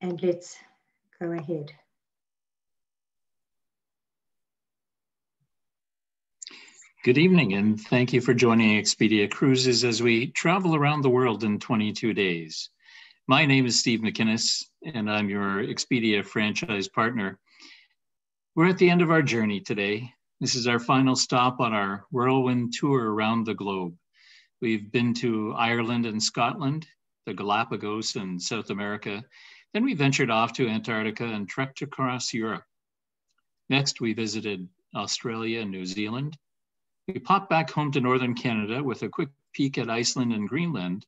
and let's go ahead. Good evening, and thank you for joining Expedia Cruises as we travel around the world in 22 days. My name is Steve McInnes, and I'm your Expedia franchise partner. We're at the end of our journey today. This is our final stop on our whirlwind tour around the globe. We've been to Ireland and Scotland, the Galapagos and South America. Then we ventured off to Antarctica and trekked across Europe. Next, we visited Australia and New Zealand. We popped back home to Northern Canada with a quick peek at Iceland and Greenland.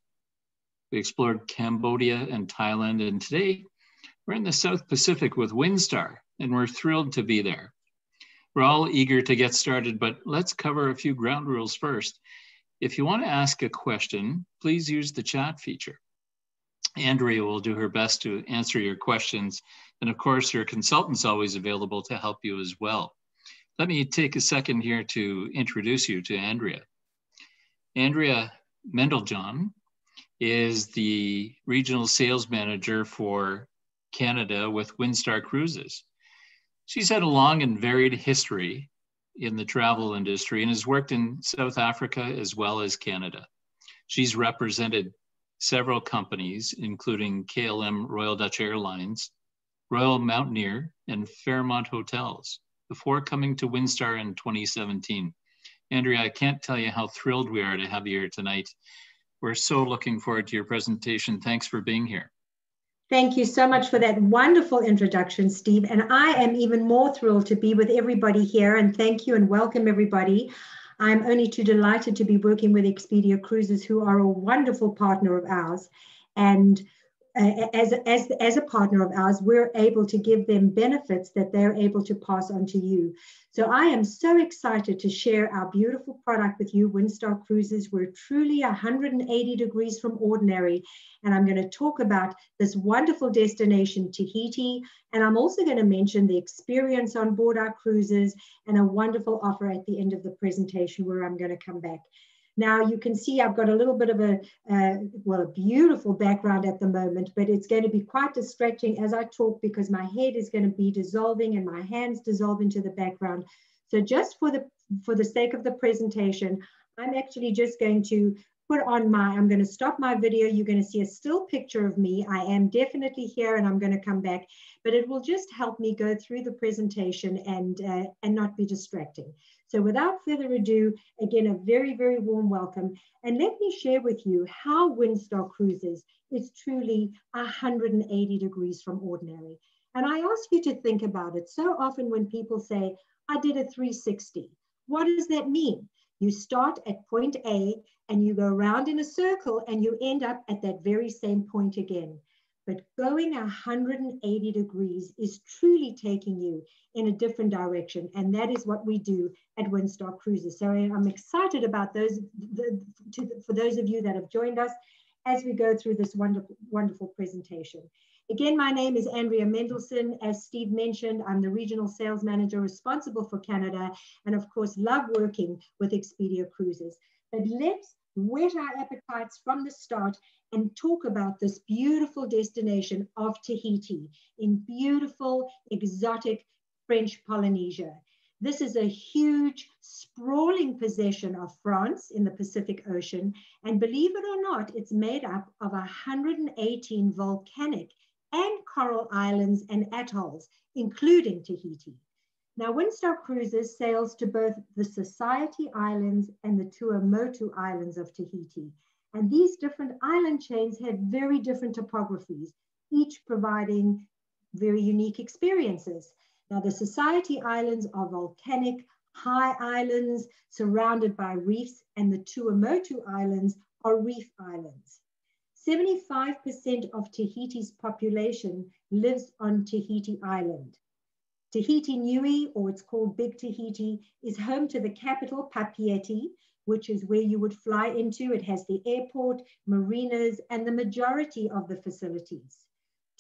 We explored Cambodia and Thailand, and today we're in the South Pacific with Windstar, and we're thrilled to be there. We're all eager to get started, but let's cover a few ground rules first. If you want to ask a question, please use the chat feature. Andrea will do her best to answer your questions, and of course, your consultant's always available to help you as well. Let me take a second here to introduce you to Andrea. Andrea Mendeljohn is the Regional Sales Manager for Canada with Windstar Cruises. She's had a long and varied history in the travel industry and has worked in South Africa as well as Canada. She's represented several companies, including KLM Royal Dutch Airlines, Royal Mountaineer, and Fairmont Hotels, before coming to Windstar in 2017. Andrea, I can't tell you how thrilled we are to have you here tonight. We're so looking forward to your presentation. Thanks for being here. Thank you so much for that wonderful introduction, Steve. And I am even more thrilled to be with everybody here. And thank you and welcome everybody. I'm only too delighted to be working with Expedia Cruises, who are a wonderful partner of ours. And as a partner of ours, we're able to give them benefits that they're able to pass on to you. So I am so excited to share our beautiful product with you, Windstar Cruises. We're truly 180 degrees from ordinary. And I'm going to talk about this wonderful destination, Tahiti. And I'm also going to mention the experience on board our cruises and a wonderful offer at the end of the presentation where I'm going to come back. Now you can see I've got a little bit of a beautiful background at the moment, but it's going to be quite distracting as I talk because my head is going to be dissolving and my hands dissolve into the background. So just for the sake of the presentation, I'm actually just going to I'm going to stop my video. You're going to see a still picture of me. I am definitely here and I'm going to come back, but it will just help me go through the presentation and not be distracting. So without further ado, again, a very, very warm welcome. And let me share with you how Windstar Cruises is truly 180 degrees from ordinary. And I ask you to think about it. So often when people say, I did a 360, what does that mean? You start at point A and you go around in a circle and you end up at that very same point again. But going 180 degrees is truly taking you in a different direction. And that is what we do at Windstar Cruises. So I'm excited about for those of you that have joined us as we go through this wonderful, wonderful presentation. Again, my name is Andrea Mendelsohn. As Steve mentioned, I'm the Regional Sales Manager responsible for Canada, and of course, love working with Expedia Cruises. But let's whet our appetites from the start and talk about this beautiful destination of Tahiti in beautiful, exotic French Polynesia. This is a huge, sprawling possession of France in the Pacific Ocean, and believe it or not, it's made up of 118 volcanic and coral islands and atolls, including Tahiti. Now, Windstar Cruises sails to both the Society Islands and the Tuamotu Islands of Tahiti. And these different island chains have very different topographies, each providing very unique experiences. Now, the Society Islands are volcanic, high islands surrounded by reefs, and the Tuamotu Islands are reef islands. 75% of Tahiti's population lives on Tahiti Island. Tahiti Nui, or it's called Big Tahiti, is home to the capital, Papeete, which is where you would fly into. It has the airport, marinas, and the majority of the facilities.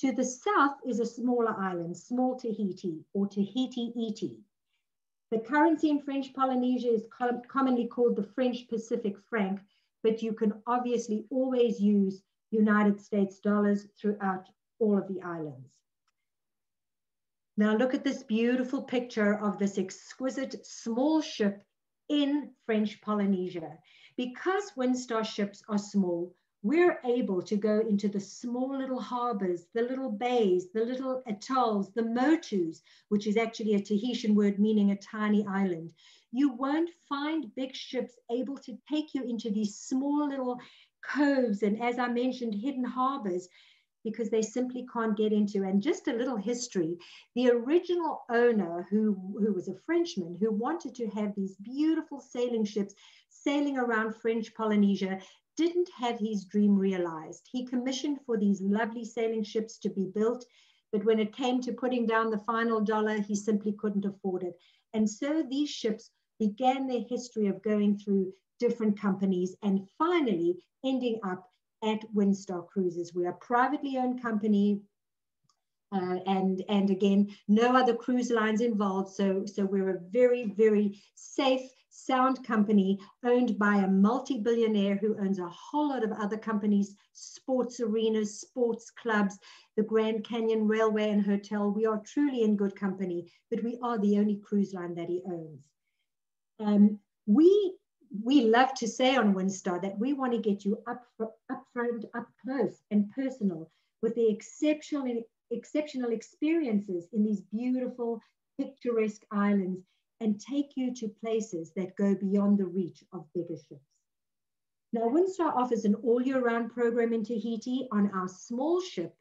To the south is a smaller island, Small Tahiti, or Tahiti Iti. The currency in French Polynesia is commonly called the French Pacific franc, but you can obviously always use United States dollars throughout all of the islands. Now look at this beautiful picture of this exquisite small ship in French Polynesia. Because Windstar ships are small, we're able to go into the small little harbors, the little bays, the little atolls, the motus, which is actually a Tahitian word meaning a tiny island. You won't find big ships able to take you into these small little coves and, as I mentioned, hidden harbors, because they simply can't get into. And just a little history, the original owner, who was a Frenchman, who wanted to have these beautiful sailing ships sailing around French Polynesia, didn't have his dream realized. He commissioned for these lovely sailing ships to be built, but when it came to putting down the final dollar, he simply couldn't afford it. And so these ships began their history of going through different companies and finally ending up at Windstar Cruises. We're a privately owned company, and again, no other cruise lines involved. So we're a very, very safe, sound company owned by a multi-billionaire who owns a whole lot of other companies, sports arenas, sports clubs, the Grand Canyon Railway and Hotel. We are truly in good company, but we are the only cruise line that he owns. We love to say on Windstar that we want to get you up front, up close and personal with the exceptional experiences in these beautiful, picturesque islands and take you to places that go beyond the reach of bigger ships. Now, Windstar offers an all-year-round program in Tahiti on our small ship,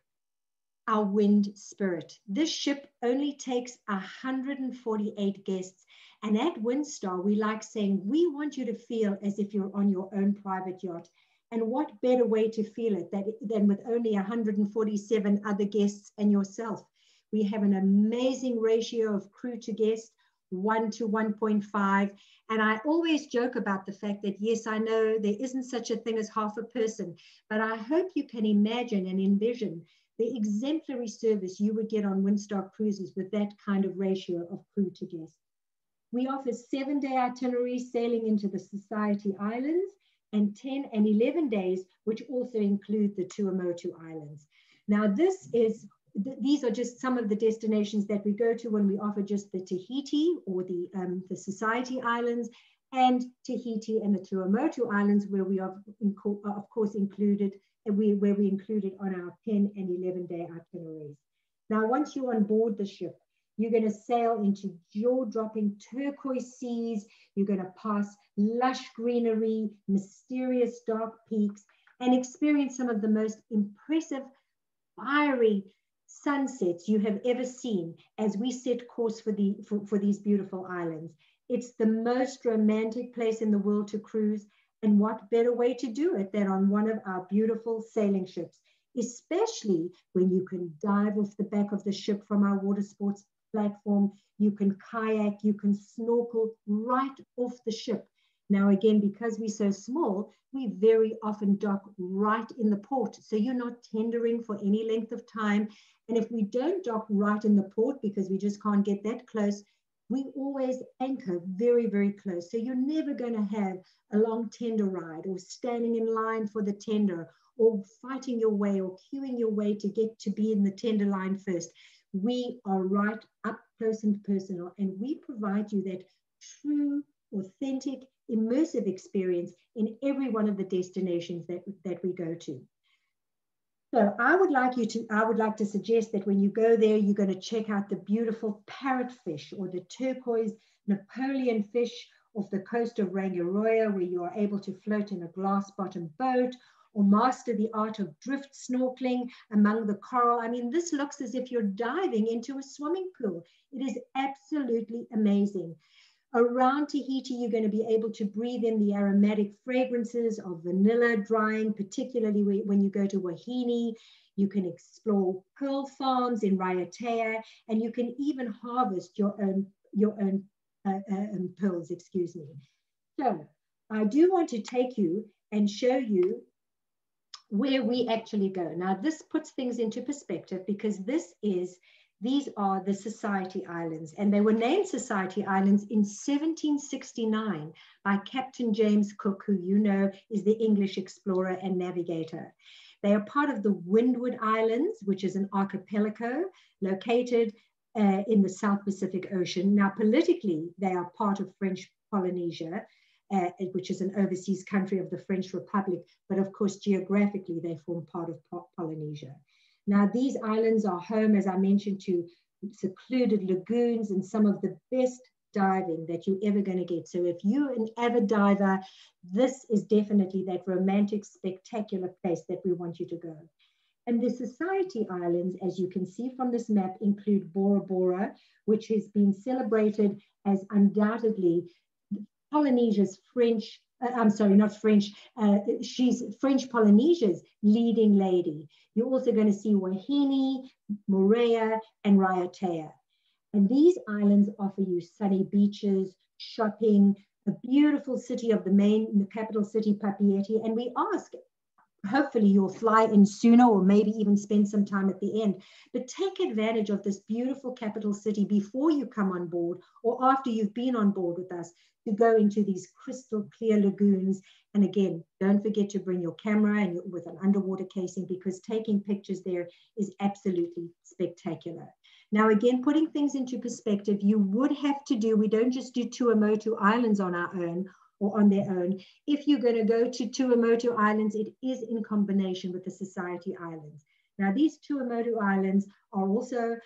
our Wind Spirit. This ship only takes 148 guests. And at Windstar, we like saying, we want you to feel as if you're on your own private yacht. And what better way to feel it than with only 147 other guests and yourself? We have an amazing ratio of crew to guest, 1 to 1.5. And I always joke about the fact that, yes, I know there isn't such a thing as half a person, but I hope you can imagine and envision the exemplary service you would get on Windstar Cruises with that kind of ratio of crew to guest. We offer 7-day itineraries sailing into the Society Islands and 10 and 11 days, which also include the Tuamotu Islands. Now, these are just some of the destinations that we go to when we offer just the Tahiti or the Society Islands, and Tahiti and the Tuamotu Islands, where we are, of course, included, where we included on our 10 and 11-day itineraries. Now, once you're on board the ship, you're going to sail into jaw-dropping turquoise seas. You're going to pass lush greenery, mysterious dark peaks, and experience some of the most impressive, fiery sunsets you have ever seen as we set course for these beautiful islands. It's the most romantic place in the world to cruise, and what better way to do it than on one of our beautiful sailing ships, especially when you can dive off the back of the ship from our water sports platform, you can kayak, you can snorkel right off the ship. Now, again, because we're so small, we very often dock right in the port, so you're not tendering for any length of time. And if we don't dock right in the port because we just can't get that close, we always anchor very, very close. So you're never going to have a long tender ride or standing in line for the tender or fighting your way or queuing your way to get to be in the tender line first. We are right up close and personal, and we provide you that true, authentic, immersive experience in every one of the destinations that we go to. So I would like to suggest that when you go there, you're going to check out the beautiful parrotfish or the turquoise Napoleon fish off the coast of Rangiroa, where you are able to float in a glass-bottom boat, or master the art of drift snorkeling among the coral. I mean, this looks as if you're diving into a swimming pool. It is absolutely amazing. Around Tahiti, you're going to be able to breathe in the aromatic fragrances of vanilla drying, particularly when you go to Wahine. You can explore pearl farms in Raiatea, and you can even harvest your own pearls, excuse me. So I do want to take you and show you where we actually go. Now, this puts things into perspective because these are the Society Islands, and they were named Society Islands in 1769 by Captain James Cook, who you know is the English explorer and navigator. They are part of the Windward Islands, which is an archipelago located in the South Pacific Ocean. Now, politically, they are part of French Polynesia, which is an overseas country of the French Republic, but of course, geographically, they form part of Polynesia. Now, these islands are home, as I mentioned, to secluded lagoons and some of the best diving that you're ever going to get. So if you're an avid diver, this is definitely that romantic, spectacular place that we want you to go. And the Society Islands, as you can see from this map, include Bora Bora, which has been celebrated as undoubtedly Polynesia's French, she's French Polynesia's leading lady. You're also going to see Wahine, Moorea, and Raiatea. And these islands offer you sunny beaches, shopping, a beautiful city of the capital city, Papeete. And we ask, hopefully you'll fly in sooner or maybe even spend some time at the end, but take advantage of this beautiful capital city before you come on board or after you've been on board with us to go into these crystal clear lagoons. And again, don't forget to bring your camera and with an underwater casing, because taking pictures there is absolutely spectacular. Now, again, putting things into perspective, you would have to do, we don't just do Tuamotu Islands on our own or on their own. If you're going to go to Tuamotu Islands, it is in combination with the Society Islands. Now, these Tuamotu Islands are also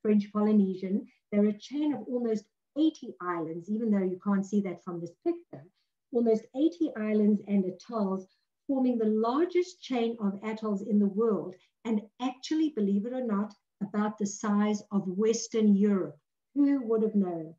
French Polynesian. They're a chain of almost 80 islands, even though you can't see that from this picture, almost 80 islands and atolls, forming the largest chain of atolls in the world, and actually, believe it or not, about the size of Western Europe. Who would have known?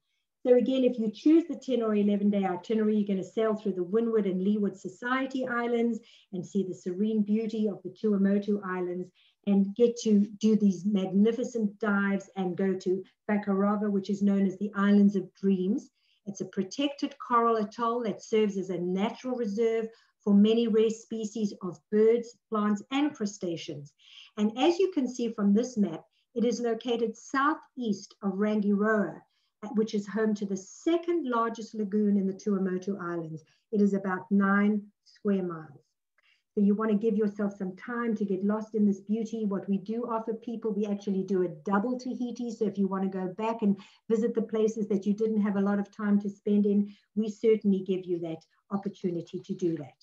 So again, if you choose the 10 or 11-day itinerary, you're going to sail through the Windward and Leeward Society Islands and see the serene beauty of the Tuamotu Islands and get to do these magnificent dives and go to Fakarava, which is known as the Islands of Dreams. It's a protected coral atoll that serves as a natural reserve for many rare species of birds, plants, and crustaceans. And as you can see from this map, it is located southeast of Rangiroa, which is home to the second largest lagoon in the Tuamotu Islands. It is about 9 square miles. So you want to give yourself some time to get lost in this beauty. What we do offer people, we actually do a double Tahiti. So if you want to go back and visit the places that you didn't have a lot of time to spend in, we certainly give you that opportunity to do that.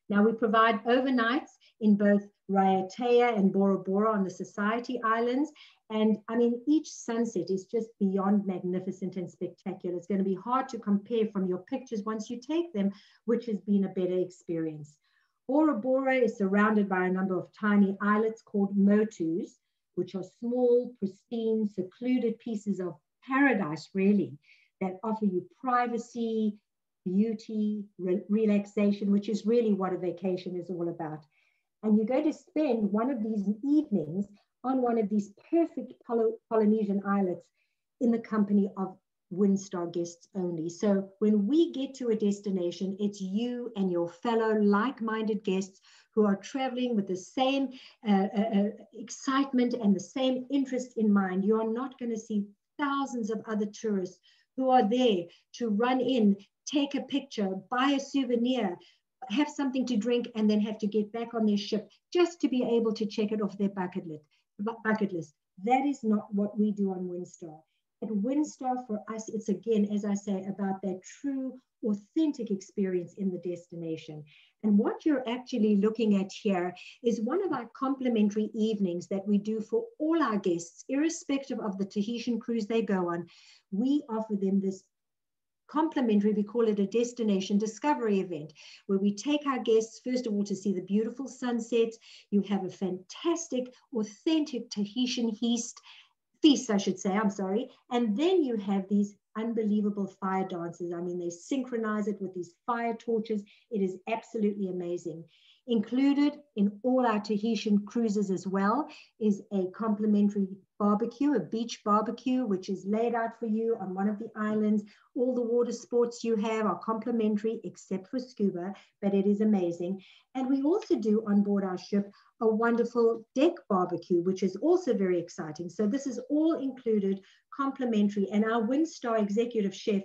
Now, we provide overnights in both Raiatea and Bora Bora on the Society Islands. And I mean, each sunset is just beyond magnificent and spectacular. It's going to be hard to compare from your pictures once you take them, which has been a better experience. Bora Bora is surrounded by a number of tiny islets called motus, which are small, pristine, secluded pieces of paradise, really, that offer you privacy, beauty, relaxation, which is really what a vacation is all about. And you're going to spend one of these evenings on one of these perfect Polynesian islets in the company of Windstar guests only. So when we get to a destination, it's you and your fellow like-minded guests who are traveling with the same excitement and the same interest in mind. You are not going to see thousands of other tourists who are there to run in, take a picture, buy a souvenir, have something to drink, and then have to get back on their ship just to be able to check it off their bucket list. That is not what we do on Windstar. At Windstar, for us, it's again, as I say, about that true, authentic experience in the destination. And what you're actually looking at here is one of our complimentary evenings that we do for all our guests, irrespective of the Tahitian cruise they go on. We offer them this complimentary, we call it a destination discovery event, where we take our guests, first of all, to see the beautiful sunsets. You have a fantastic, authentic Tahitian feast, I should say, I'm sorry. And then you have these unbelievable fire dances. I mean, they synchronize it with these fire torches. It is absolutely amazing. Included in all our Tahitian cruises as well is a complimentary barbecue, a beach barbecue, which is laid out for you on one of the islands. All the water sports you have are complimentary except for scuba, but it is amazing. And we also do on board our ship a wonderful deck barbecue, which is also very exciting. So this is all included, complimentary, and our Windstar executive chef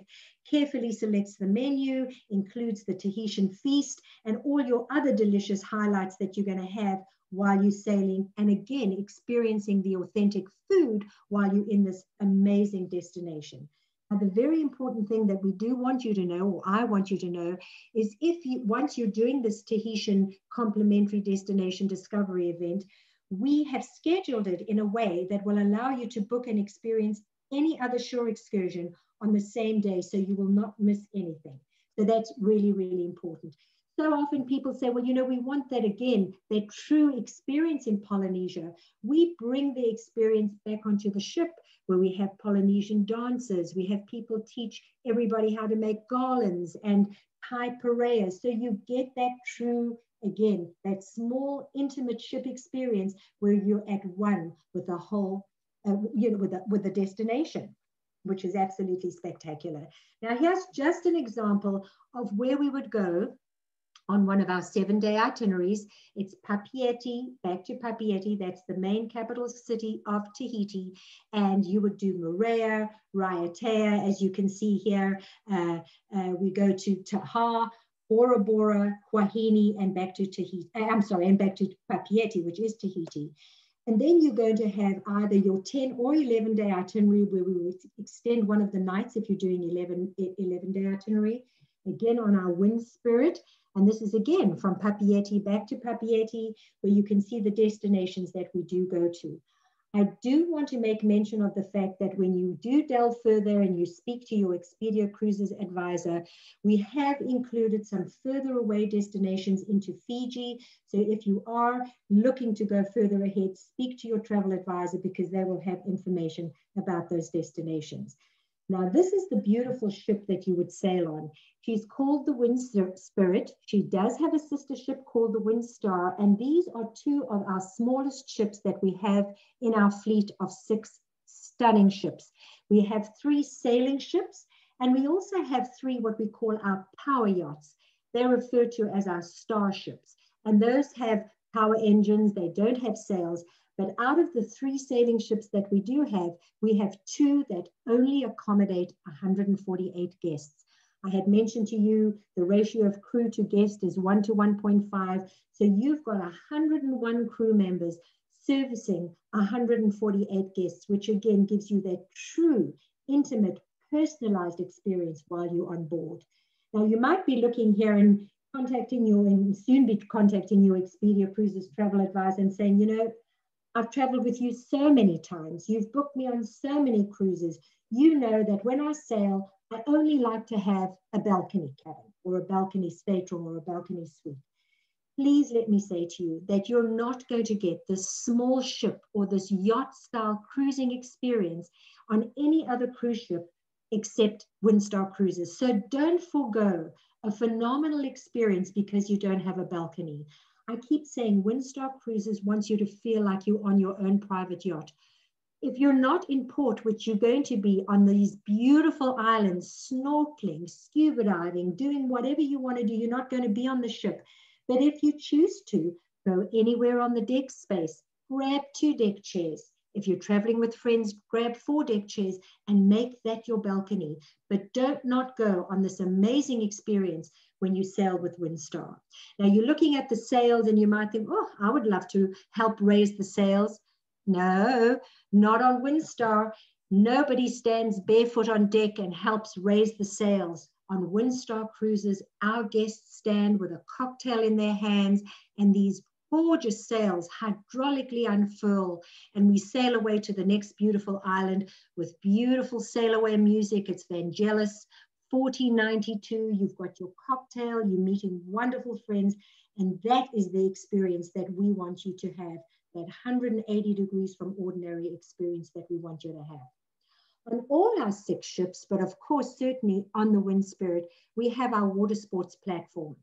carefully selects the menu, includes the Tahitian feast, and all your other delicious highlights that you're going to have while you're sailing, and again, experiencing the authentic food while you're in this amazing destination. Now, the very important thing that we do want you to know, or I want you to know, is once you're doing this Tahitian complimentary destination discovery event, we have scheduled it in a way that will allow you to book and experience any other shore excursion on the same day, so you will not miss anything. So that's really, really important. So often people say, well, we want that again, that true experience in Polynesia. We bring the experience back onto the ship where we have Polynesian dancers. We have people teach everybody how to make garlands and tie pareas. So you get that true, again, that small, intimate ship experience where you're at one with the whole, with the destination, which is absolutely spectacular. Now, here's just an example of where we would go on one of our 7-day itineraries. It's Papeete, back to Papeete. That's the main capital city of Tahiti. And you would do Moorea, Raiatea, as you can see here. We go to Taha, Bora Bora, Kwahine, and back to Tahiti. And back to Papeete, which is Tahiti. And then you're going to have either your 10 or 11-day itinerary, where we would extend one of the nights if you're doing 11-day itinerary, again on our Wind Spirit. And this is again from Papeete back to Papeete, where you can see the destinations that we do go to. I do want to make mention of the fact that when you do delve further and you speak to your Expedia Cruises advisor, we have included some further away destinations into Fiji. So if you are looking to go further ahead, speak to your travel advisor, because they will have information about those destinations. Now, this is the beautiful ship that you would sail on. She's called the Wind Spirit. She does have a sister ship called the Windstar, and these are two of our smallest ships that we have in our fleet of 6 stunning ships. We have 3 sailing ships, and we also have 3 what we call our power yachts. They're referred to as our starships, and those have power engines. They don't have sails. But out of the 3 sailing ships that we do have, we have 2 that only accommodate 148 guests. I had mentioned to you the ratio of crew to guest is 1 to 1.5. So you've got 101 crew members servicing 148 guests, which again gives you that true, intimate, personalized experience while you're on board. Now, you might be looking here and soon be contacting your Expedia Cruises travel advisor and saying, I've traveled with you so many times. You've booked me on so many cruises. You know that when I sail, I only like to have a balcony cabin or a balcony stateroom or a balcony suite. Please let me say to you that you're not going to get this small ship or this yacht-style cruising experience on any other cruise ship except Windstar Cruises. So don't forego a phenomenal experience because you don't have a balcony. I keep saying Windstar Cruises wants you to feel like you're on your own private yacht. If you're not in port, which you're going to be on these beautiful islands, snorkeling, scuba diving, doing whatever you want to do, you're not going to be on the ship. But if you choose to, go anywhere on the deck space, grab 2 deck chairs. If you're traveling with friends, grab 4 deck chairs and make that your balcony. But don't not go on this amazing experience when you sail with Windstar. Now, you're looking at the sails and you might think, oh, I would love to help raise the sails. No, not on Windstar. Nobody stands barefoot on deck and helps raise the sails. On Windstar Cruises, our guests stand with a cocktail in their hands and these gorgeous sails hydraulically unfurl, and we sail away to the next beautiful island with beautiful sail away music. It's Vangelis, 1492. You've got your cocktail, you're meeting wonderful friends, and that is the experience that we want you to have, that 180 degrees from ordinary experience that we want you to have. On all our 6 ships, but of course, certainly on the Wind Spirit, we have our water sports platform.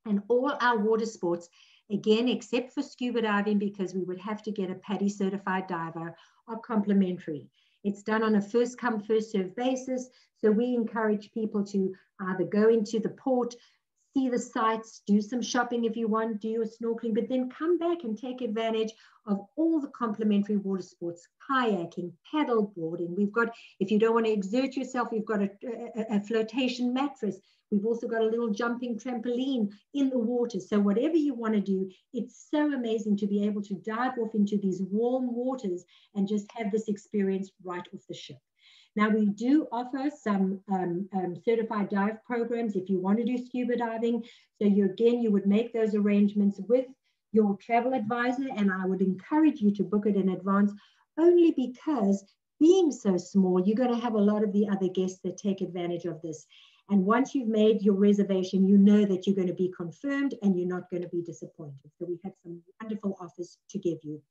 And all our water sports, again, except for scuba diving, because we would have to get a PADI certified diver, are complimentary. It's done on a first come, first serve basis. So we encourage people to either go into the port, see the sights, do some shopping if you want, do your snorkeling, but then come back and take advantage of all the complimentary water sports, kayaking, paddle boarding. We've got, if you don't want to exert yourself, we've got a flotation mattress. We've also got a little jumping trampoline in the water. So whatever you want to do, it's so amazing to be able to dive off into these warm waters and just have this experience right off the ship. Now, we do offer some certified dive programs if you want to do scuba diving. So you would make those arrangements with your travel advisor, and I would encourage you to book it in advance, only because being so small, you're going to have a lot of the other guests that take advantage of this. And once you've made your reservation, you know that you're going to be confirmed and you're not going to be disappointed. So we have some wonderful offers to give you.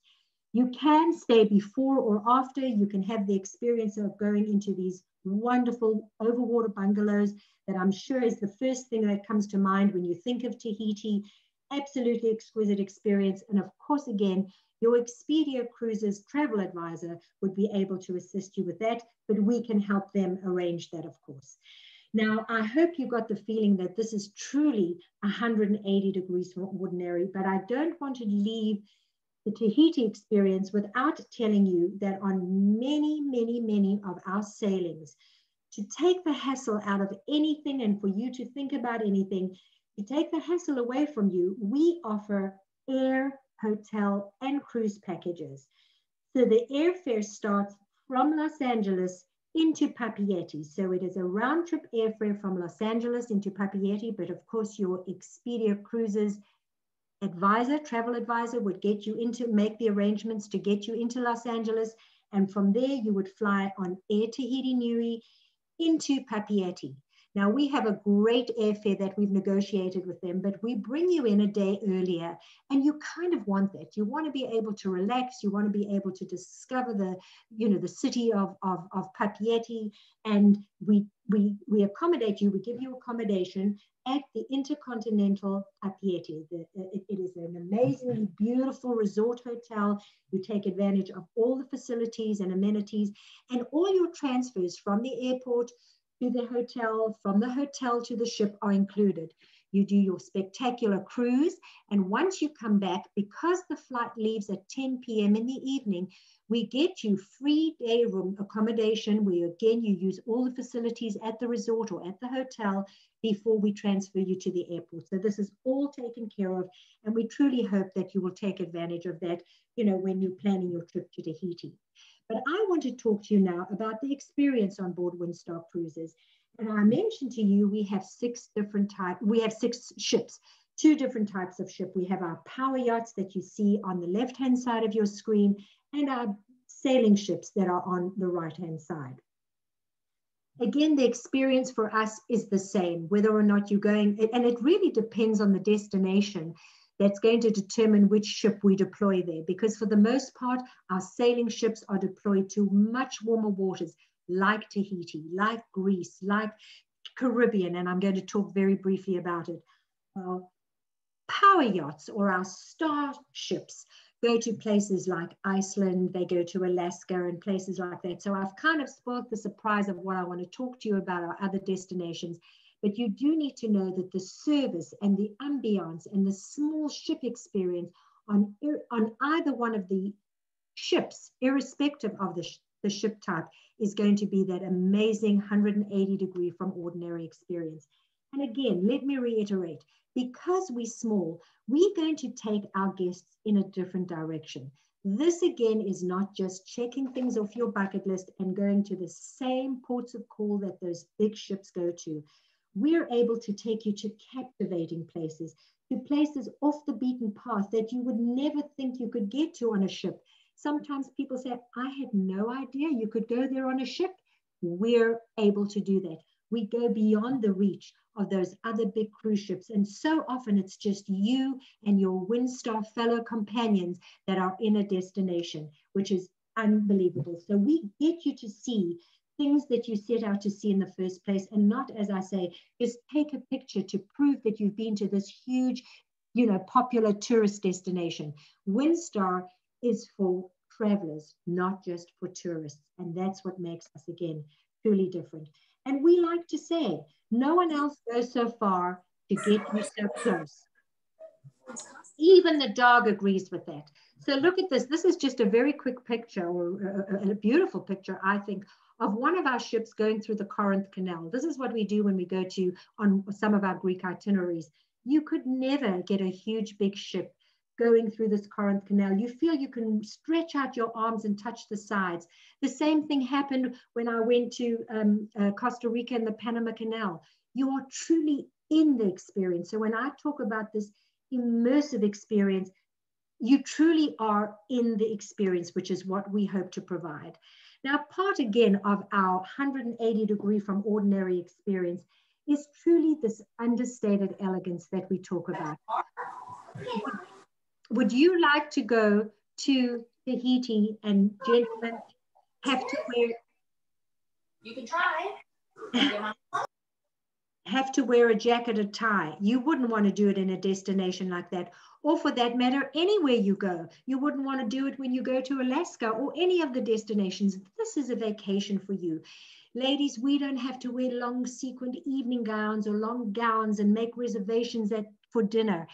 You can stay before or after. You can have the experience of going into these wonderful overwater bungalows that I'm sure is the first thing that comes to mind when you think of Tahiti. Absolutely exquisite experience. And of course, again, your Expedia Cruises travel advisor would be able to assist you with that, but we can help them arrange that, of course. Now, I hope you got the feeling that this is truly 180 degrees from ordinary, but I don't want to leave the Tahiti experience without telling you that on many of our sailings, to take the hassle out of anything and for you to think about anything, to take the hassle away from you, we offer air, hotel, and cruise packages. So the airfare starts from Los Angeles into Papeete. So it is a round trip airfare from Los Angeles into Papeete, but of course your Expedia Cruises travel advisor would get you make the arrangements to get you into Los Angeles. And from there you would fly on Air Tahiti Nui into Papeete. Now, we have a great airfare that we've negotiated with them, but we bring you in a day earlier, and you kind of want that. You want to be able to relax. You want to be able to discover the city of Papeete, and we accommodate you. We give you accommodation at the Intercontinental Papeete. It is an amazingly beautiful resort hotel. You take advantage of all the facilities and amenities, and all your transfers from the airport to the hotel, from the hotel to the ship are included. You do your spectacular cruise, and once you come back, because the flight leaves at 10 p.m. in the evening, we get you free day room accommodation where, again, you use all the facilities at the resort or at the hotel before we transfer you to the airport. So this is all taken care of, and we truly hope that you will take advantage of that, when you're planning your trip to Tahiti. But I want to talk to you now about the experience on board Windstar Cruises. And I mentioned to you, we have six ships, two different types of ship. We have our power yachts that you see on the left-hand side of your screen, and our sailing ships that are on the right-hand side. Again, the experience for us is the same, whether or not you're going, and it really depends on the destination that's going to determine which ship we deploy there. Because for the most part, our sailing ships are deployed to much warmer waters, like Tahiti, like Greece, like Caribbean, and I'm going to talk very briefly about it. Our power yachts or our star ships go to places like Iceland, they go to Alaska and places like that. So I've kind of spoiled the surprise of what I want to talk to you about our other destinations. But you do need to know that the service and the ambiance and the small ship experience on either one of the ships, irrespective of the ship type, is going to be that amazing 180 degree from ordinary experience. And again, let me reiterate, because we're small, we're going to take our guests in a different direction. This again is not just checking things off your bucket list and going to the same ports of call that those big ships go to. We're able to take you to captivating places, to places off the beaten path that you would never think you could get to on a ship. Sometimes people say, I had no idea you could go there on a ship. We're able to do that. We go beyond the reach of those other big cruise ships. And so often it's just you and your Windstar fellow companions that are in a destination, which is unbelievable. So we get you to see things that you set out to see in the first place, and not, as I say, just take a picture to prove that you've been to this huge, popular tourist destination. Windstar is for travelers, not just for tourists. And that's what makes us, again, truly different. And we like to say, no one else goes so far to get you so close. Even the dog agrees with that. So look at this. This is just a very quick picture, or a beautiful picture, I think, of one of our ships going through the Corinth Canal. This is what we do when we go to on some of our Greek itineraries. You could never get a huge, big ship going through this Corinth Canal. You feel you can stretch out your arms and touch the sides. The same thing happened when I went to Costa Rica and the Panama Canal. You are truly in the experience. So when I talk about this immersive experience, you truly are in the experience, which is what we hope to provide. Now, part again of our 180-degree from ordinary experience is truly this understated elegance that we talk about. Would you like to go to Tahiti and gentlemen have to wear... You can try. Have to wear a jacket or tie? You wouldn't want to do it in a destination like that. Or for that matter, anywhere you go. You wouldn't want to do it when you go to Alaska or any of the destinations. This is a vacation for you. Ladies, we don't have to wear long sequined evening gowns or long gowns and make reservations for dinner.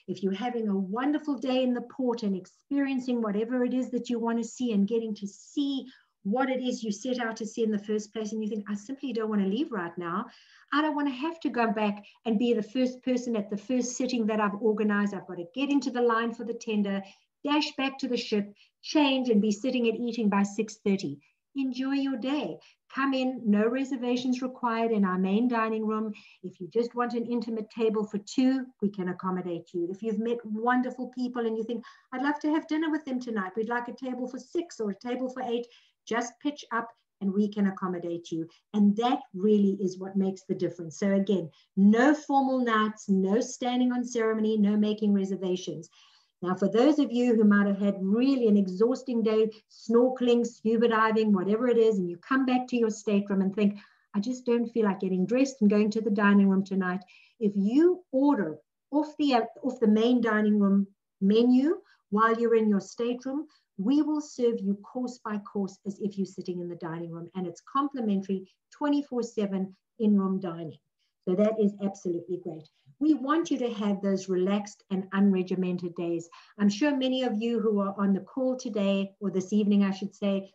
If you're having a wonderful day in the port and experiencing whatever it is that you want to see and getting to see what it is you set out to see in the first place, and you think, I simply don't want to leave right now. I don't want to have to go back and be the first person at the first sitting that I've organized. I've got to get into the line for the tender, dash back to the ship, change, and be sitting and eating by 6:30. Enjoy your day. Come in, no reservations required in our main dining room. If you just want an intimate table for two, we can accommodate you. If you've met wonderful people and you think, I'd love to have dinner with them tonight, we'd like a table for 6 or a table for 8, just pitch up and we can accommodate you. And that really is what makes the difference. So again, no formal nights, no standing on ceremony, no making reservations. Now, for those of you who might have had really an exhausting day, snorkeling, scuba diving, whatever it is, and you come back to your stateroom and think, I just don't feel like getting dressed and going to the dining room tonight. If you order off the main dining room menu while you're in your stateroom, we will serve you course by course as if you're sitting in the dining room, and it's complimentary 24/7 in-room dining. So that is absolutely great. We want you to have those relaxed and unregimented days. I'm sure many of you who are on the call today, or this evening, I should say,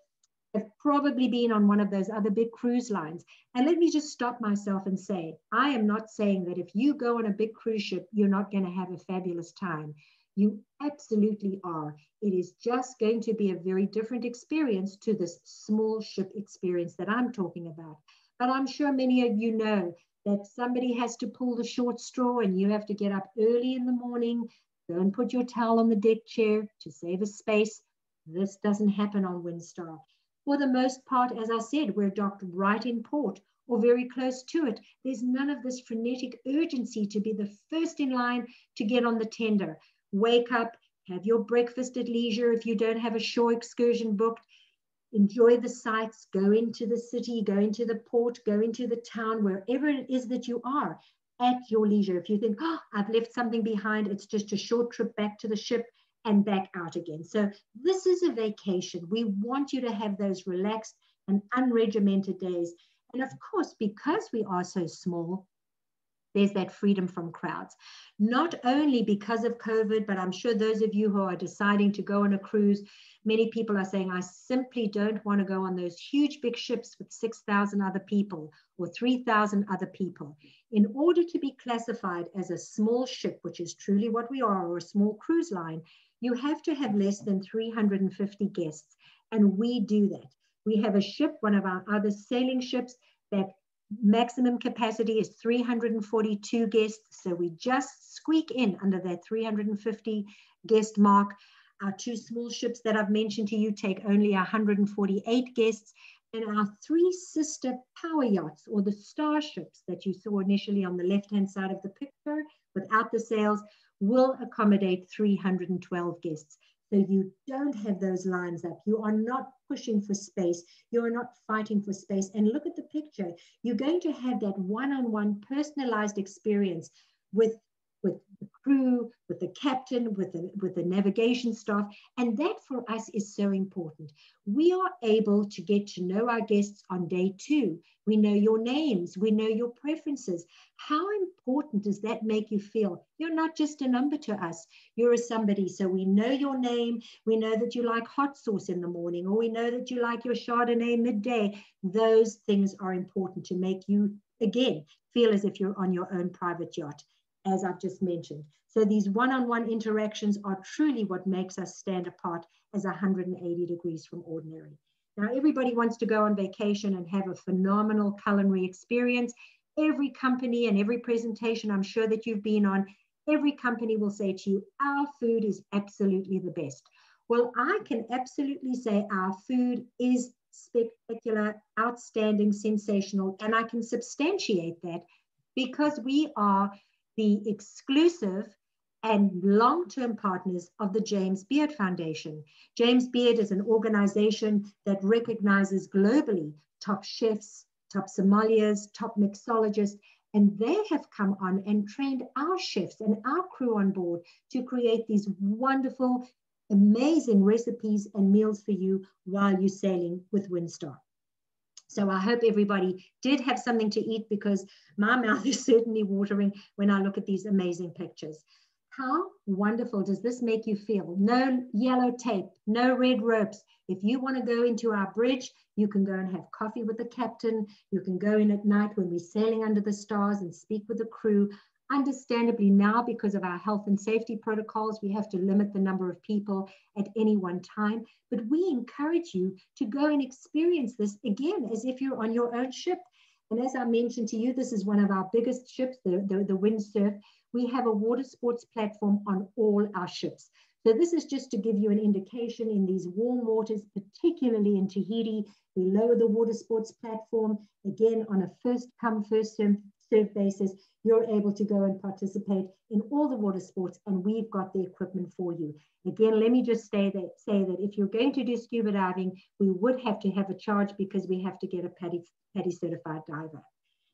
have probably been on one of those other big cruise lines. And let me just stop myself and say, I am not saying that if you go on a big cruise ship, you're not going to have a fabulous time. You absolutely are. It is just going to be a very different experience to this small ship experience that I'm talking about. But I'm sure many of you know that somebody has to pull the short straw and you have to get up early in the morning, go and put your towel on the deck chair to save a space. This doesn't happen on Windstar. For the most part, as I said, we're docked right in port or very close to it. There's none of this frenetic urgency to be the first in line to get on the tender. Wake up, have your breakfast at leisure if you don't have a shore excursion booked. Enjoy the sights, go into the city, go into the port, go into the town, wherever it is that you are at your leisure. If you think, oh, I've left something behind, it's just a short trip back to the ship and back out again. So this is a vacation. We want you to have those relaxed and unregimented days. And of course, because we are so small, there's that freedom from crowds. Not only because of COVID, but I'm sure those of you who are deciding to go on a cruise, many people are saying, I simply don't want to go on those huge big ships with 6,000 other people or 3,000 other people. In order to be classified as a small ship, which is truly what we are, or a small cruise line, you have to have less than 350 guests. And we do that. We have a ship, one of our other sailing ships, that maximum capacity is 342 guests. So we just squeak in under that 350 guest mark. Our two small ships that I've mentioned to you take only 148 guests. And our three sister power yachts, or the starships that you saw initially on the left-hand side of the picture without the sails, will accommodate 312 guests. So you don't have those lines up. You are not pushing for space. You are not fighting for space. And look at the picture. You're going to have that one-on-one personalized experience with the crew, with the captain, with the navigation staff. And that for us is so important. We are able to get to know our guests on day 2. We know your names. We know your preferences. How important does that make you feel? You're not just a number to us. You're a somebody. So we know your name. We know that you like hot sauce in the morning, or we know that you like your Chardonnay midday. Those things are important to make you, again, feel as if you're on your own private yacht, as I've just mentioned. So these one-on-one interactions are truly what makes us stand apart as 180 degrees from ordinary. Now, everybody wants to go on vacation and have a phenomenal culinary experience. Every company and every presentation I'm sure that you've been on, every company will say to you, our food is absolutely the best. Well, I can absolutely say our food is spectacular, outstanding, sensational, and I can substantiate that because we are the exclusive and long-term partners of the James Beard Foundation. James Beard is an organization that recognizes globally top chefs, top sommeliers, top mixologists, and they have come on and trained our chefs and our crew on board to create these wonderful, amazing recipes and meals for you while you're sailing with Windstar. So I hope everybody did have something to eat, because my mouth is certainly watering when I look at these amazing pictures. How wonderful does this make you feel? No yellow tape, no red ropes. If you want to go into our bridge, you can go and have coffee with the captain. You can go in at night when we're sailing under the stars and speak with the crew. Understandably now, because of our health and safety protocols, we have to limit the number of people at any one time. But we encourage you to go and experience this again as if you're on your own ship. And as I mentioned to you, this is one of our biggest ships, the Windsurf. We have a water sports platform on all our ships. So this is just to give you an indication. In these warm waters, particularly in Tahiti, we lower the water sports platform. Again, on a first come, first serve basis, you're able to go and participate in all the water sports, and we've got the equipment for you. Again, let me just say that if you're going to do scuba diving, we would have to have a charge because we have to get a PADI certified diver.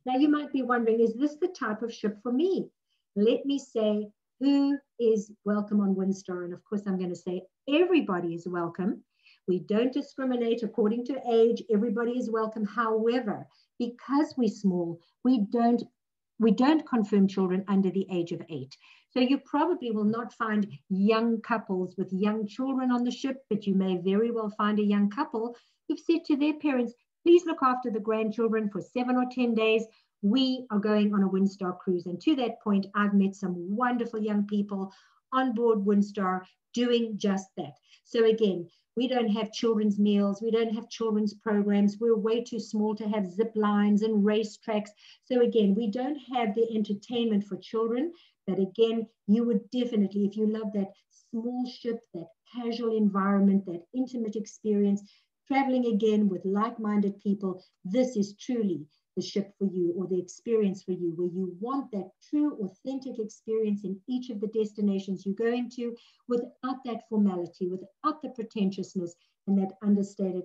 Now, you might be wondering, is this the type of ship for me? Let me say, who is welcome on Windstar? And of course, I'm going to say everybody is welcome. We don't discriminate according to age. Everybody is welcome. However, because we're small, we don't confirm children under the age of 8. So you probably will not find young couples with young children on the ship, but you may very well find a young couple who've said to their parents, please look after the grandchildren for 7 or 10 days. We are going on a Windstar cruise. And to that point, I've met some wonderful young people on board Windstar doing just that. So again, we don't have children's meals. We don't have children's programs. We're way too small to have zip lines and race tracks. So again, we don't have the entertainment for children. But again, you would definitely, if you love that small ship, that casual environment, that intimate experience, traveling again with like-minded people, this is truly the ship for you, or the experience for you, where you want that true, authentic experience in each of the destinations you go into, without that formality, without the pretentiousness, and that understated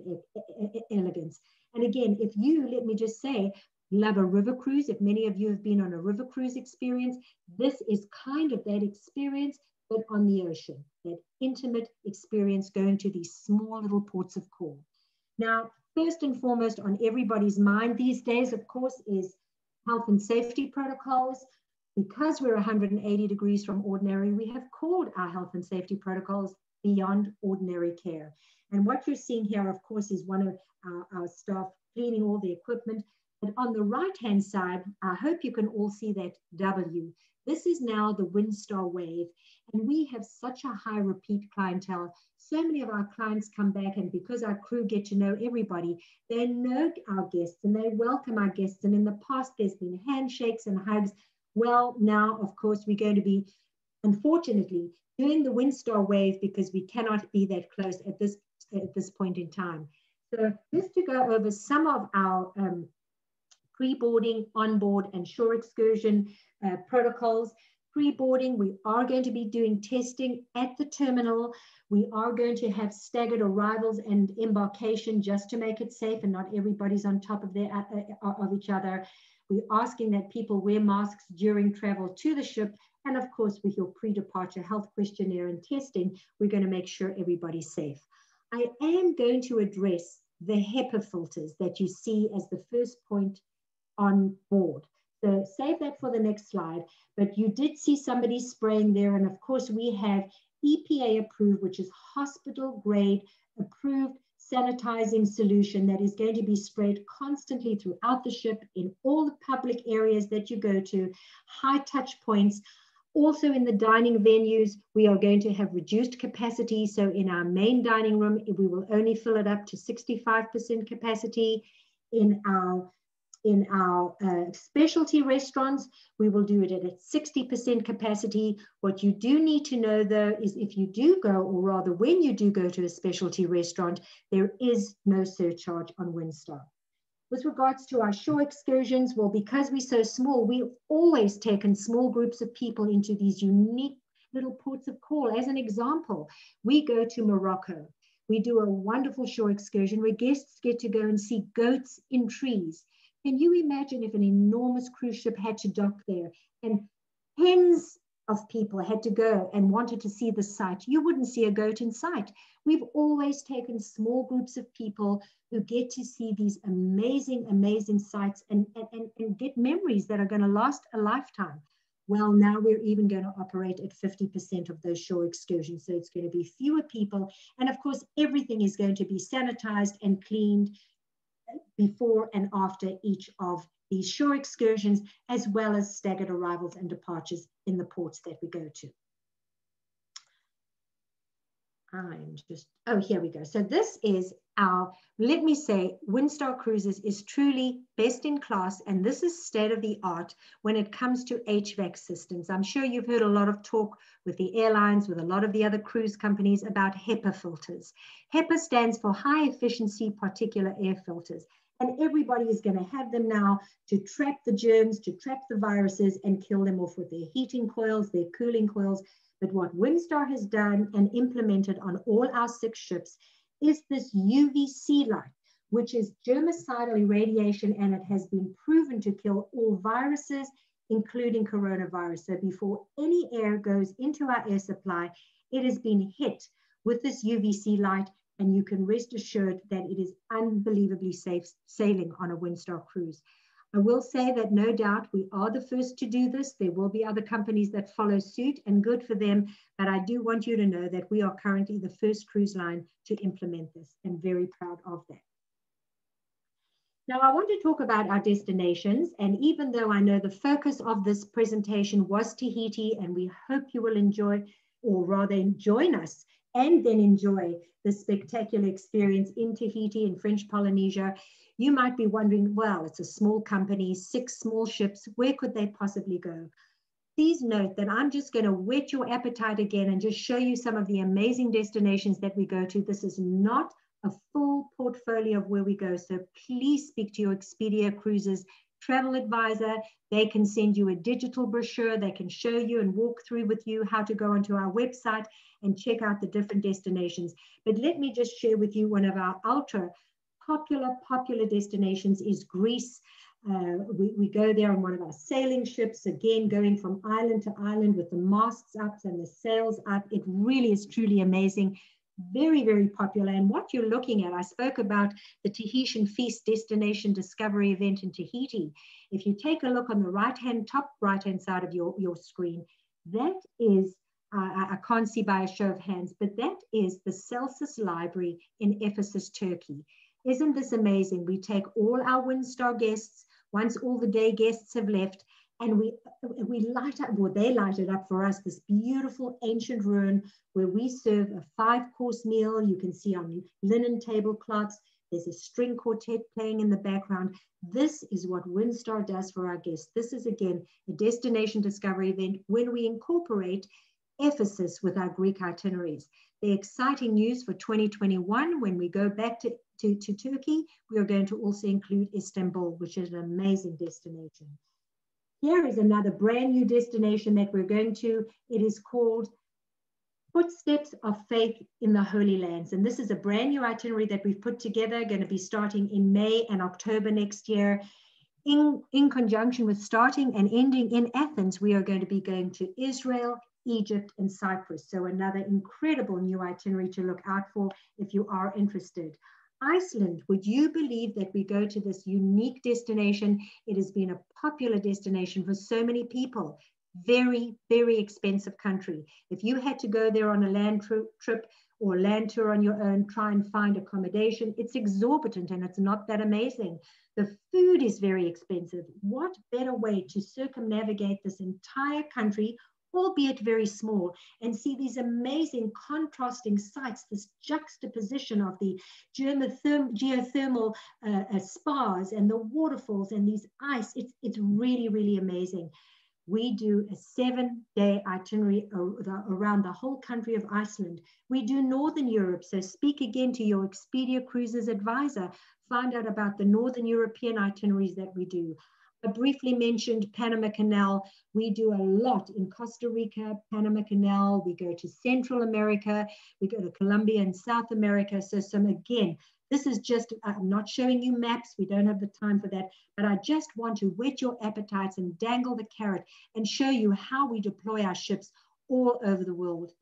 elegance. And again, if you, let me just say, love a river cruise, if many of you have been on a river cruise experience, this is kind of that experience, but on the ocean, that intimate experience going to these small little ports of call. Now, first and foremost on everybody's mind these days, of course, is health and safety protocols. Because we're 180 degrees from ordinary, we have called our health and safety protocols beyond ordinary care. And what you're seeing here, of course, is one of our staff cleaning all the equipment. But on the right-hand side, I hope you can all see that W. This is now the Windstar Wave. And we have such a high repeat clientele. So many of our clients come back, and because our crew get to know everybody, they know our guests and they welcome our guests. And in the past, there's been handshakes and hugs. Well, now, of course, we're going to be, unfortunately, doing the Windstar Wave because we cannot be that close at this point in time. So just to go over some of our pre-boarding, onboard, and shore excursion protocols. Pre-boarding, we are going to be doing testing at the terminal. We are going to have staggered arrivals and embarkation just to make it safe and not everybody's on top of each other. We're asking that people wear masks during travel to the ship, And of course, with your pre-departure health questionnaire and testing, we're going to make sure everybody's safe. I am going to address the HEPA filters that you see as the first point on board. So save that for the next slide. But you did see somebody spraying there. And of course, we have EPA approved, which is hospital grade approved sanitizing solution that is going to be sprayed constantly throughout the ship in all the public areas that you go to, high touch points. Also in the dining venues, we are going to have reduced capacity. So in our main dining room, we will only fill it up to 65% capacity. In our specialty restaurants, we will do it at 60% capacity. What you do need to know, though, is if you do go, or rather when you do go to a specialty restaurant, there is no surcharge on Windstar. With regards to our shore excursions, well, because we're so small, we've always taken small groups of people into these unique little ports of call. As an example, we go to Morocco. We do a wonderful shore excursion where guests get to go and see goats in trees. Can you imagine if an enormous cruise ship had to dock there and tens of people had to go and wanted to see the site? You wouldn't see a goat in sight. We've always taken small groups of people who get to see these amazing, amazing sites and get memories that are going to last a lifetime. Well, now we're even going to operate at 50% of those shore excursions. So it's going to be fewer people. And of course, everything is going to be sanitized and cleaned before and after each of these shore excursions, as well as staggered arrivals and departures in the ports that we go to. Here we go. So this is our, let me say, Windstar Cruises is truly best in class, and this is state of the art when it comes to HVAC systems. I'm sure you've heard a lot of talk with the airlines, with a lot of the other cruise companies about HEPA filters. HEPA stands for high efficiency particulate air filters. And everybody is going to have them now to trap the germs, to trap the viruses and kill them off with their heating coils, their cooling coils. But what Windstar has done and implemented on all our 6 ships is this UVC light, which is germicidal irradiation, and it has been proven to kill all viruses, including coronavirus. So before any air goes into our air supply, it has been hit with this UVC light, and you can rest assured that it is unbelievably safe sailing on a Windstar cruise. I will say that no doubt we are the first to do this. There will be other companies that follow suit, and good for them. But I do want you to know that we are currently the first cruise line to implement this, and very proud of that. Now, I want to talk about our destinations. And even though I know the focus of this presentation was Tahiti, and we hope you will enjoy, or rather join us and then enjoy the spectacular experience in Tahiti in French Polynesia, you might be wondering, well, it's a small company, 6 small ships, where could they possibly go? Please note that I'm just going to whet your appetite again and just show you some of the amazing destinations that we go to. This is not a full portfolio of where we go, so please speak to your Expedia Cruises travel advisor. They can send you a digital brochure. They can show you and walk through with you how to go onto our website and check out the different destinations. But let me just share with you one of our ultra popular destinations is Greece. We go there on one of our sailing ships, again, going from island to island with the masts up and the sails up. It really is truly amazing. Very, very popular. And what you're looking at, I spoke about the Tahitian Feast Destination Discovery event in Tahiti. If you take a look on the top right-hand side of your screen, that is, I can't see by a show of hands, but that is the Celsus Library in Ephesus, Turkey. Isn't this amazing? We take all our Windstar guests, once all the day guests have left, and we light up, well, they light it up for us, this beautiful ancient ruin where we serve a 5-course meal. You can see on linen tablecloths, there's a string quartet playing in the background. This is what Windstar does for our guests. This is, again, a destination discovery event when we incorporate Ephesus with our Greek itineraries. The exciting news for 2021, when we go back to Turkey, we are going to also include Istanbul, which is an amazing destination. Here is another brand new destination that we're going to. It is called Footsteps of Faith in the Holy Lands. And this is a brand new itinerary that we've put together, going to be starting in May and October next year. In conjunction with starting and ending in Athens, we are going to be going to Israel, Egypt, and Cyprus. So another incredible new itinerary to look out for if you are interested. Iceland, would you believe that we go to this unique destination? It has been a popular destination for so many people. Very, very expensive country. If you had to go there on a land trip or land tour on your own, try and find accommodation, it's exorbitant and it's not that amazing. The food is very expensive. What better way to circumnavigate this entire country, albeit very small, and see these amazing contrasting sites, this juxtaposition of the geothermal spas and the waterfalls and these ice. It's really, really amazing. We do a 7-day itinerary around the whole country of Iceland. We do Northern Europe, so speak again to your Expedia Cruises advisor. Find out about the Northern European itineraries that we do. I briefly mentioned Panama Canal. We do a lot in Costa Rica, Panama Canal. We go to Central America. We go to Colombia and South America. So again, this is just, I'm not showing you maps. We don't have the time for that. But I just want to whet your appetites and dangle the carrot and show you how we deploy our ships all over the world.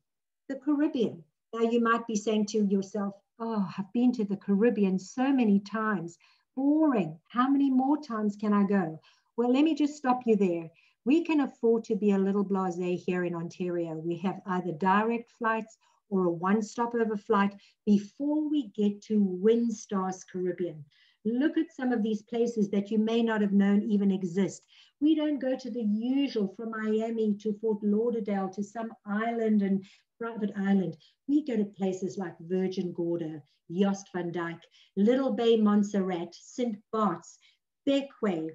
The Caribbean. Now you might be saying to yourself, oh, I've been to the Caribbean so many times. Boring. How many more times can I go? Well, let me just stop you there. We can afford to be a little blasé here in Ontario. We have either direct flights or a one-stopover flight before we get to Windstar's Caribbean. Look at some of these places that you may not have known even exist. We don't go to the usual from Miami to Fort Lauderdale to some island and private island. We go to places like Virgin Gorda, Jost van Dyke, Little Bay Montserrat, St. Bart's, Beckway,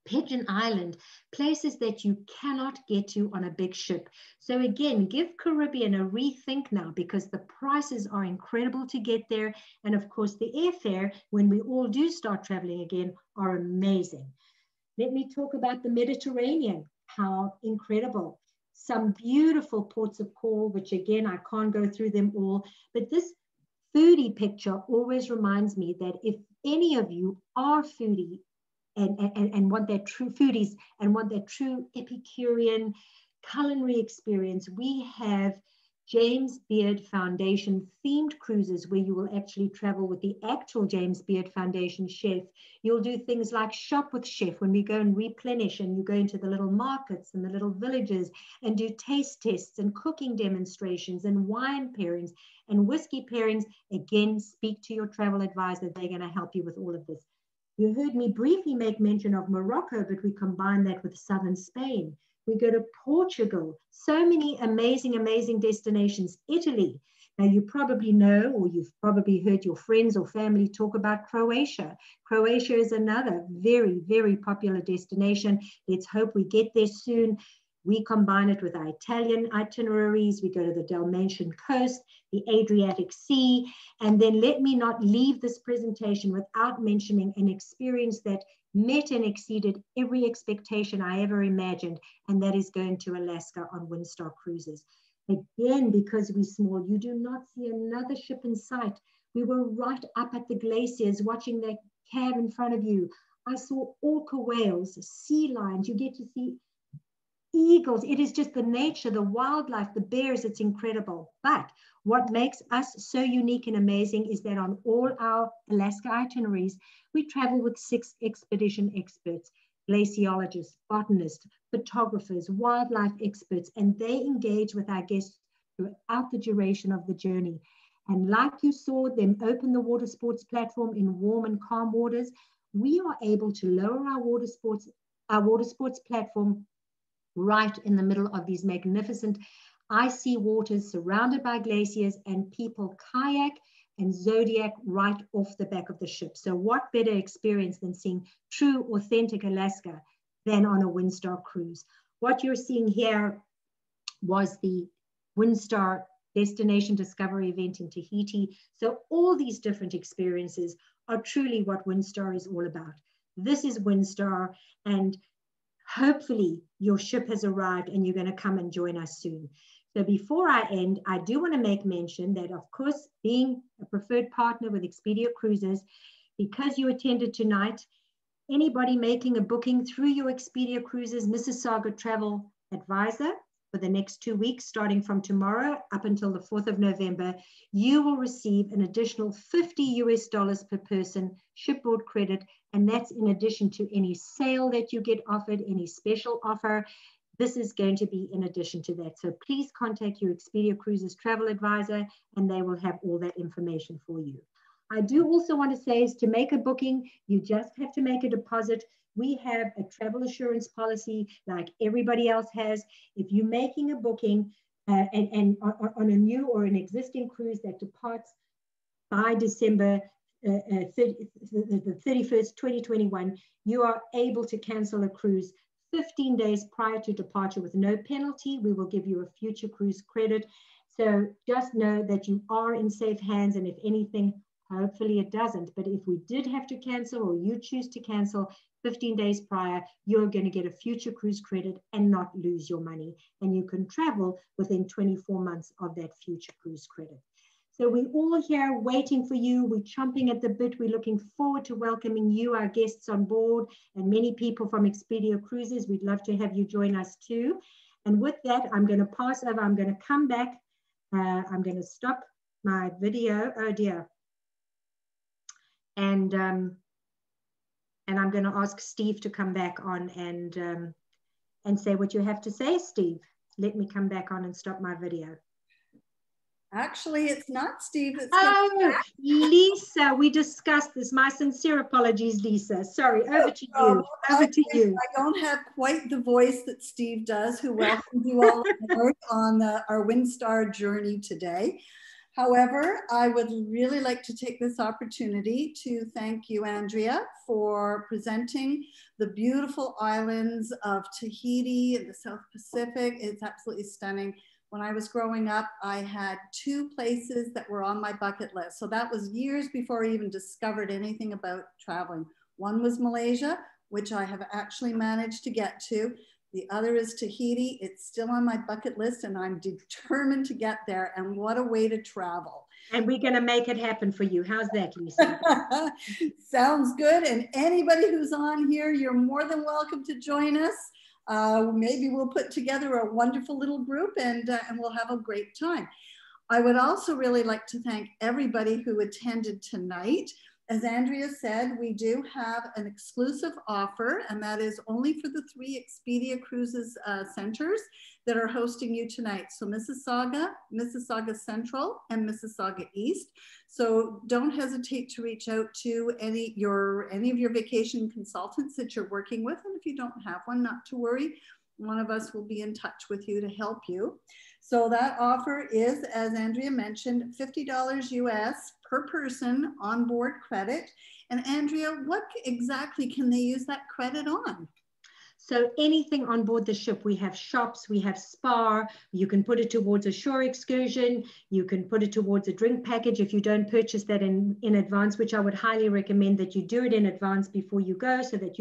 Pigeon Island, places that you cannot get to on a big ship. So again, give Caribbean a rethink now because the prices are incredible to get there. And of course, the airfare, when we all do start traveling again, are amazing. Let me talk about the Mediterranean. How incredible. Some beautiful ports of call, which again, I can't go through them all, but this foodie picture always reminds me that if any of you are foodie and want that true foodies and want that true Epicurean culinary experience, we have James Beard Foundation themed cruises where you will actually travel with the actual James Beard Foundation chef. You'll do things like shop with chef when we go and replenish, and you go into the little markets and the little villages and do taste tests and cooking demonstrations and wine pairings and whiskey pairings. Again, speak to your travel advisor. They're going to help you with all of this. You heard me briefly make mention of Morocco, but we combine that with southern Spain. We go to Portugal, so many amazing, amazing destinations. Italy. Now you probably know, or you've probably heard your friends or family talk about Croatia. Croatia is another very, very popular destination. Let's hope we get there soon. We combine it with our Italian itineraries. We go to the Dalmatian coast, the Adriatic Sea, and then let me not leave this presentation without mentioning an experience that met and exceeded every expectation I ever imagined, and that is going to Alaska on Windstar Cruises. Again, because we're small, you do not see another ship in sight. We were right up at the glaciers watching that cab in front of you. I saw orca whales, sea lions. You get to see eagles. It is just the nature, the wildlife, the bears. It's incredible. But what makes us so unique and amazing is that on all our Alaska itineraries, we travel with 6 expedition experts, glaciologists, botanists, photographers, wildlife experts, and they engage with our guests throughout the duration of the journey. And like you saw them open the water sports platform in warm and calm waters, we are able to lower our water sports platform right in the middle of these magnificent icy waters surrounded by glaciers, and people kayak and zodiac right off the back of the ship. So what better experience than seeing true, authentic Alaska than on a Windstar cruise? What you're seeing here was the Windstar Destination Discovery event in Tahiti. So all these different experiences are truly what Windstar is all about. This is Windstar, and hopefully your ship has arrived and you're going to come and join us soon. So before I end, I do want to make mention that, of course, being a preferred partner with Expedia Cruises, because you attended tonight, Anybody making a booking through your Expedia Cruises Mississauga Travel Advisor for the next 2 weeks, starting from tomorrow up until the 4th of November, you will receive an additional $50 per person shipboard credit. And that's in addition to any sale that you get offered, any special offer. This is going to be in addition to that. So please contact your Expedia Cruises Travel Advisor and they will have all that information for you. I do also want to say is to make a booking, you just have to make a deposit. We have a travel assurance policy like everybody else has. If you're making a booking and on a new or an existing cruise that departs by December the 31st, 2021, you are able to cancel a cruise 15 days prior to departure with no penalty. We will give you a future cruise credit. So just know that you are in safe hands, and if anything, hopefully it doesn't, but if we did have to cancel or you choose to cancel 15 days prior, you're going to get a future cruise credit and not lose your money. And you can travel within 24 months of that future cruise credit. So we're all here waiting for you. We're chomping at the bit. We're looking forward to welcoming you, our guests on board, and many people from Expedia Cruises. We'd love to have you join us too. And with that, I'm going to pass over. I'm going to come back. I'm going to stop my video. Oh dear. And I'm going to ask Steve to come back on and say what you have to say, Steve. Let me come back on and stop my video. Actually, it's not Steve. It's Lisa, we discussed this. My sincere apologies, Lisa. Sorry, over to you. Over to you. I don't have quite the voice that Steve does, who welcomes you all on our Windstar journey today. However, I would really like to take this opportunity to thank you, Andrea, for presenting the beautiful islands of Tahiti in the South Pacific. It's absolutely stunning. When I was growing up, I had 2 places that were on my bucket list. So that was years before I even discovered anything about traveling. One was Malaysia, which I have actually managed to get to. The other is Tahiti. It's still on my bucket list and I'm determined to get there. And what a way to travel. And we're going to make it happen for you. How's that, Lisa? Sounds good. And anybody who's on here, you're more than welcome to join us. Maybe we'll put together a wonderful little group and we'll have a great time. I would also really like to thank everybody who attended tonight. As Andrea said, we do have an exclusive offer, and that is only for the 3 Expedia Cruises centers that are hosting you tonight. So Mississauga, Mississauga Central, and Mississauga East. So don't hesitate to reach out to any of your vacation consultants that you're working with. And if you don't have one, not to worry. One of us will be in touch with you to help you. So that offer is, as Andrea mentioned, $50 US per person on board credit. And Andrea, what exactly can they use that credit on? So anything on board the ship, we have shops, we have spa, you can put it towards a shore excursion, you can put it towards a drink package if you don't purchase that in advance, which I would highly recommend that you do it in advance before you go so that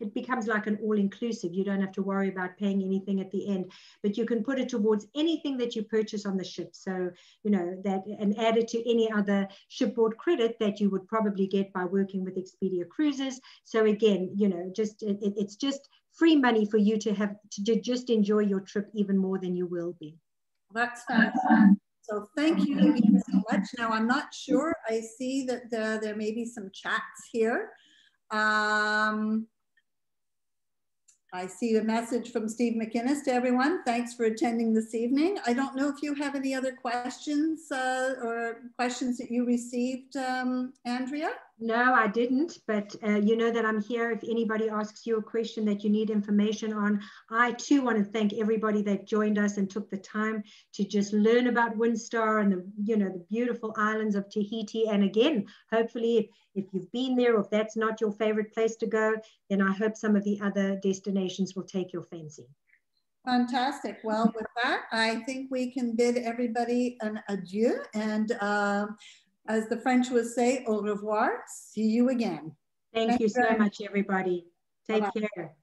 it becomes like an all-inclusive. You don't have to worry about paying anything at the end, but you can put it towards anything that you purchase on the ship. So, you know, that and add it to any other shipboard credit that you would probably get by working with Expedia Cruises. So again, you know, it's just free money for you to just enjoy your trip even more than you will be. That's fantastic. So thank you again so much. Now, I'm not sure. I see that there may be some chats here. I see a message from Steve McInnes to everyone. Thanks for attending this evening. I don't know if you have any other questions or questions that you received, Andrea? No, I didn't, but you know that I'm here if anybody asks you a question that you need information on. I too want to thank everybody that joined us and took the time to just learn about Windstar and the beautiful islands of Tahiti. And again, hopefully if you've been there or if that's not your favorite place to go, then I hope some of the other destinations will take your fancy. Fantastic. Well, with that, I think we can bid everybody an adieu and as the French would say, au revoir, see you again. Thank you so much, everybody. Take care.